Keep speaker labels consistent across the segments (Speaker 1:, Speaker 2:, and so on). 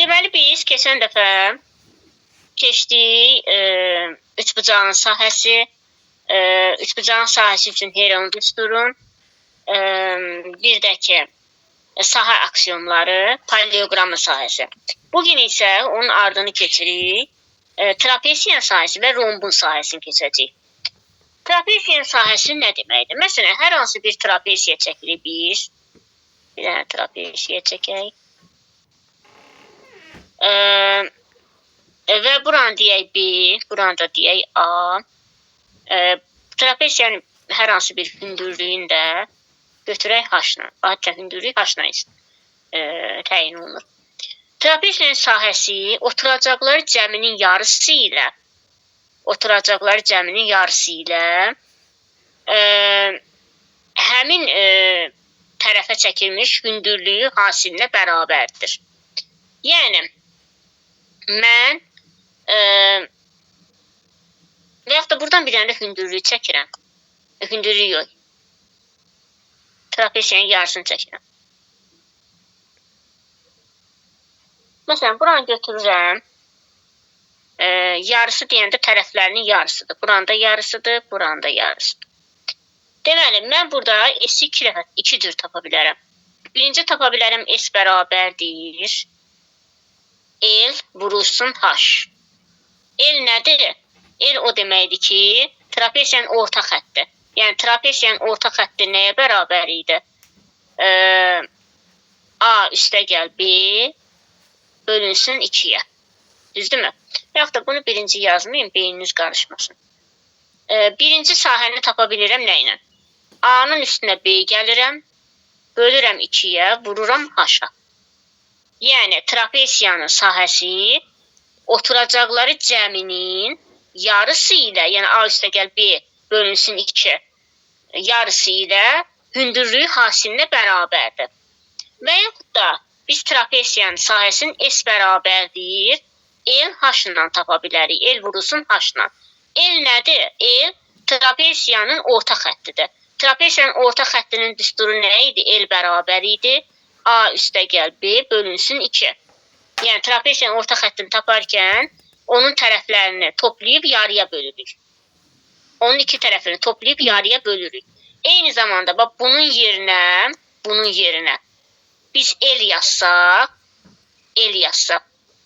Speaker 1: Deməli biz keçən dəfə keçdik üçbucağın sahəsi, üçbucağın sahəsi üçün Heron düsturun, bir də ki sahə aksiyonları, paralelogramın sahəsi. Bugün isə onun ardını keçirik. Trapesiyan sahəsi və rombun sahəsini keçəcəyik. Trapesiyan sahəsi nə deməkdir? Məsələn, hər hansı bir trapesiya çəkirik biz. Bir dənə trapesiya çəkək. Və buranı deyək B, buranı da deyək A. Trapesiyanın hər hansı bir hündürlüyünü də götürək H-la. Hatta hündürlük H-la təyin olunur. Trapesiyanın sahəsi oturacaqları cəminin yarısı ilə həmin tərəfə çəkilmiş hündürlüyü hasilinə bərabərdir. Yəni, mən və yaxud da buradan bir dənə də hündürlüyü çəkirəm. Hündürlüyü yox. Trapesiyanın yarısını çəkirəm. Məsələn, buranı götürürəm. Yarısı deyəndə tərəflərinin yarısıdır. Buranın da yarısıdır, buranın da yarısıdır. Deməli, mən burada S-i 2 cür tapa bilərəm. Birinci tapa bilərəm S bərabərdir L vurulsun H. L nədir? L o deməkdir ki, trapesiyanın orta xətti. Yəni, trapesiyanın orta xətti nəyə bərabər idi? A üstəgəl B bölünsün 2-yə. Düzdürmü? Və yaxud da bunu birinci yazmayayım, beyniniz qarışmasın. Birinci sahəni tapa bilirəm nə ilə? A-nın üstünə B gəlirəm, bölürəm 2-yə, vururam H-a. Yəni, trapesiyanın sahəsi oturacaqları cəminin yarısı ilə, yəni A üstəgəl B bölünsün 2 yarısı ilə hündürlüyü hasilinə bərabərdir. Və yaxud da biz trapesiyanın sahəsini S bərabərdir L H-la tapa bilərik. L vurulsun H-la. L nədir? L trapesiyanın orta xəttidir. Trapesiyanın orta xəttinin düsturu nə idi? L bərabər idi A üstəgəl B bölünsün 2. Yəni, trapesiyanın orta xəttini taparkən onun tərəflərini toplayıb yarıya bölürük. Onun iki tərəfini toplayıb yarıya bölürük. Eyni zamanda bunun yerinə biz L yazsaq,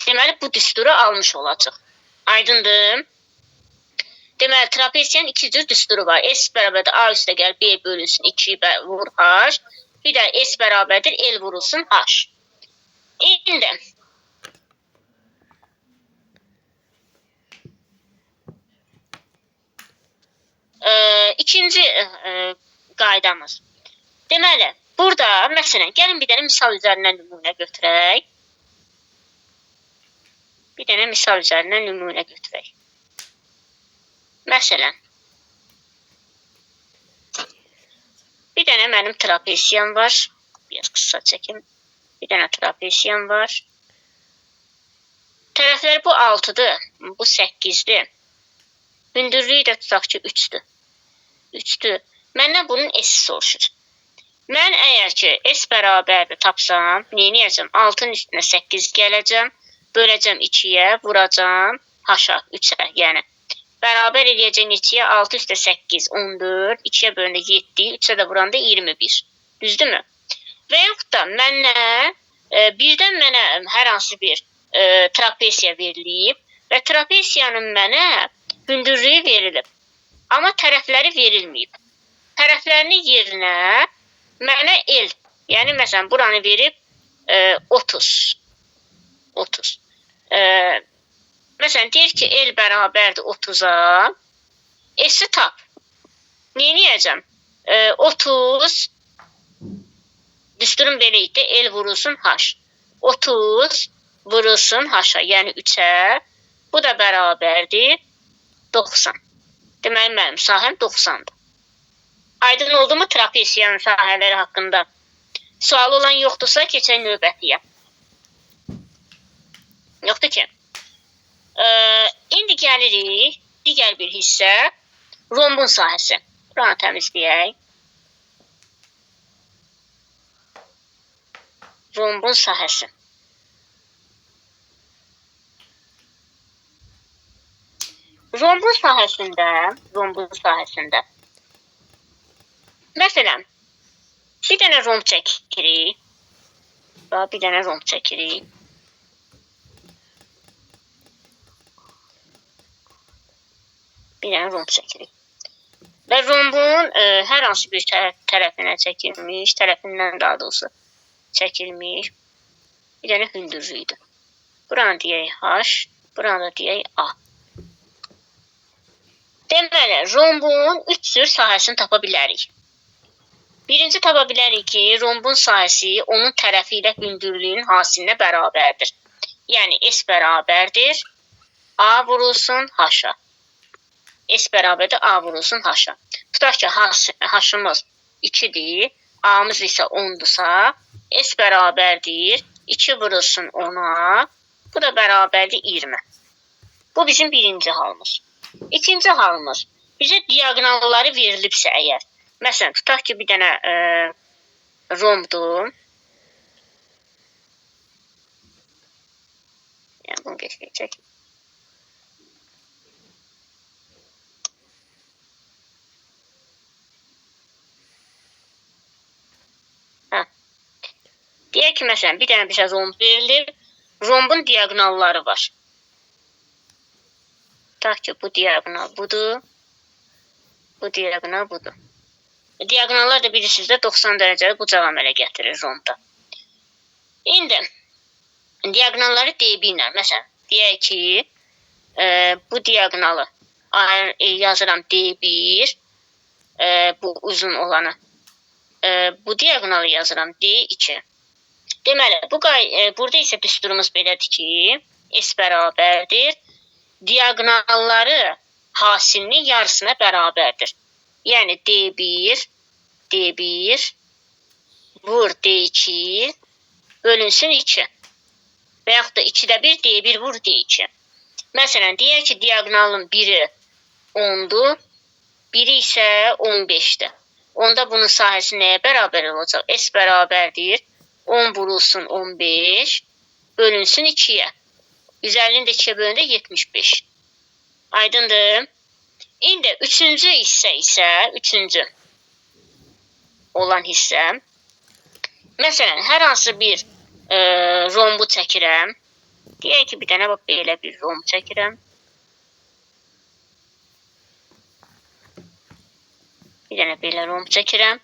Speaker 1: deməli bu düsturu almış olacaq. Aydındır? Deməli, trapesiyanın 2 cür düsturu var. S bərabərdir A üstəgəl B bölünsün 2 vur H. Bir də S bərabərdir L vurulsun H. İndi ikinci qaydamız. Deməli, burada, məsələn, gəlin bir dənə misal üzərindən nümunə götürək. Məsələn, bir dənə mənim trapesiyam var. Biraz qısa çəkim. Bir dənə trapesiyam var. Tərəfləri bu 6-dır, bu 8-dir. Hündürlüyü də tutaq ki 3-dür. Məndən bunun S-i soruşur. Mən əgər ki S bərabərdir tapsam, neyəcəm? 6-nın üstünə 8 gələcəm, böləcəm 2-yə, vuracam H-a, 3-ə, yəni. Bərabər eləyəcək neçəyə? 6 üstə 8, 14, 2-yə bölündə 7, 3-ə də vuranda 21. Düzdürmü? Və yaxud da birdən mənə hər hansı bir trapesiya verilib və trapesiyanın mənə hündürlüyü verilib. Amma tərəfləri verilməyib. Tərəflərinin yerinə mənə L, yəni məsələn buranı verib 30. Məsələn deyir ki L bərabərdir 30-a, S-i tap. Neyniyəcəm? 30 düsturun belə idi, L vurulsun H. 30 vurulsun H-a, yəni 3-ə. Bu da bərabərdir 90. Deməli, mənim sahəm 90-dır. Aydın oldu mu trapesiyanın sahələri haqqında? Sual olan yoxdursa, keçək növbətiyə. Yoxdur ki. İndi gəlirik digər bir hissə, rombun sahəsi. Buranı təmizləyək. Rombun sahəsi. Rombun sahəsində məsələn, bir dənə romb çəkirik. Bir dənə romb çəkirik. Və rombun hər hansı bir tərəfinə çəkilmiş, tərəfindən daha doğrusu çəkilmiş bir dənə hündürlüyüdür. Buranı deyək H, buranı da deyək A. Deməli, rombun 3 cür sahəsini tapa bilərik. Birinci tapa bilərik ki, rombun sahəsi onun tərəfi ilə hündürlüyün hasilinə bərabərdir. Yəni, S bərabərdir, A vurulsun H-a. S bərabərdir, A vurulsun H-a. Tutaq ki, H-ımız 2-dir, A-mız isə 10-dursa, S bərabərdir, 2 vurulsun 10-a, bu da bərabərdir 20. Bu bizim birinci halımız. İkinci halımız, bizə diagonalları verilibsə əgər, məsələn, tutaq ki, bir dənə rombdur. Yəni, bunu geçməyəcək. Deyək ki, məsələn, bir dənə bizə romb verilir, rombun diagonalları var. Tutaq ki, bu diagonal budur, bu diagonal budur. Diagonallar da bilirsiniz də 90 dərəcəli bucaq əmələ gətirir rombda. İndi, diagonalları DB ilə, məsələn, deyək ki, bu diagonalı yazıram D1, bu uzun olanı, bu diagonalı yazıram D2. Deməli, burada isə düsturumuz belədir ki, S bərabərdir, diagonalları hasilinin yarısına bərabərdir. Yəni, D1 vur D2 bölünsün 2. Və yaxud da 2-də 1, D1 vur D2. Məsələn, deyək ki, diagonalın biri 10-dur, biri isə 15-dir. Onda bunun sahəsi nəyə bərabər olacaq? S bərabərdir, 10 vurulsun 15, bölünsün 2-yə. 150-ni də 2-yə bölündə 75. Aydındır. İndi üçüncü hissə isə, üçüncü olan hissə, məsələn, hər hansı bir rombu çəkirəm. Deyək ki, bir dənə belə bir romb çəkirəm. Bir dənə belə romb çəkirəm.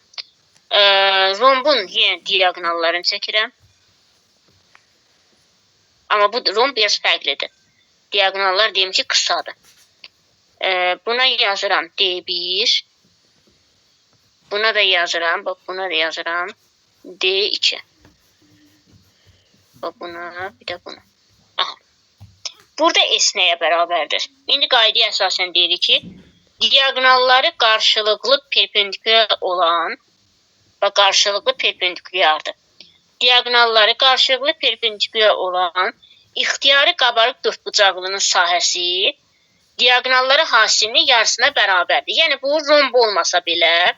Speaker 1: Rombun yenə diagonallarını çəkirəm. Amma bu romb biraz fərqlidir. Diagonallar deyim ki, qısadır. Buna yazıram D1. Buna da yazıram, buna da yazıram D2. Buna, bir də buna. Aha. Burada S nəyə bərabərdir? İndi qaydaya əsasən deyirik ki, diagonalları qarşılıqlı perpendikulyar olan və qarşılıqlı perpendikulyardır. Diagonalları qarşılıqlı perpendikulyar olan ixtiyari qabarıq dördbucaqlının sahəsi diagonalları hasilinin yarısına bərabərdir. Yəni, bu romb olmasa belə,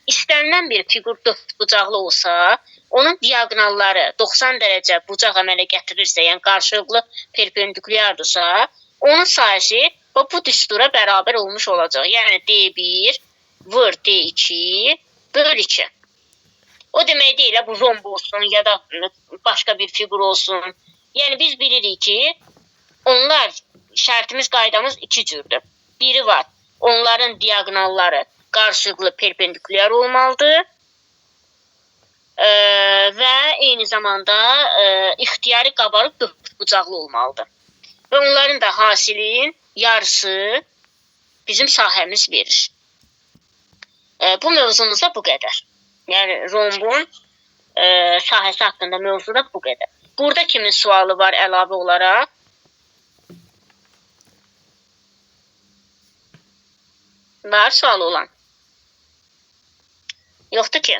Speaker 1: istənilən bir fiqur dördbucaqlı olsa, onun diagonalları 90 dərəcə bucaq əmələ gətirirsə, yəni qarşılıqlı perpendikulyardırsa, onun sahəsi bu düstura bərabər olmuş olacaq. Yəni, D1 vur D2 böl 2. O demək deyil, bu romb olsun ya da başqa bir fiqur olsun. Yəni, biz bilirik ki, onlar şərtimiz, qaydamız iki cürdür. Biri var, onların diagonalları qarşılıqlı perpendikulyar olmalıdır və eyni zamanda ixtiyari qabarıq dördbucaqlı olmalıdır. Və onların da hasilin yarısı bizim sahəmiz verir. Bu mövzumuzda bu qədər. Yəni, rombun sahəsi haqqında mövzuda bu qədər. Burada kimin sualı var əlavə olaraq? Var sualı olan? Yoxdur ki.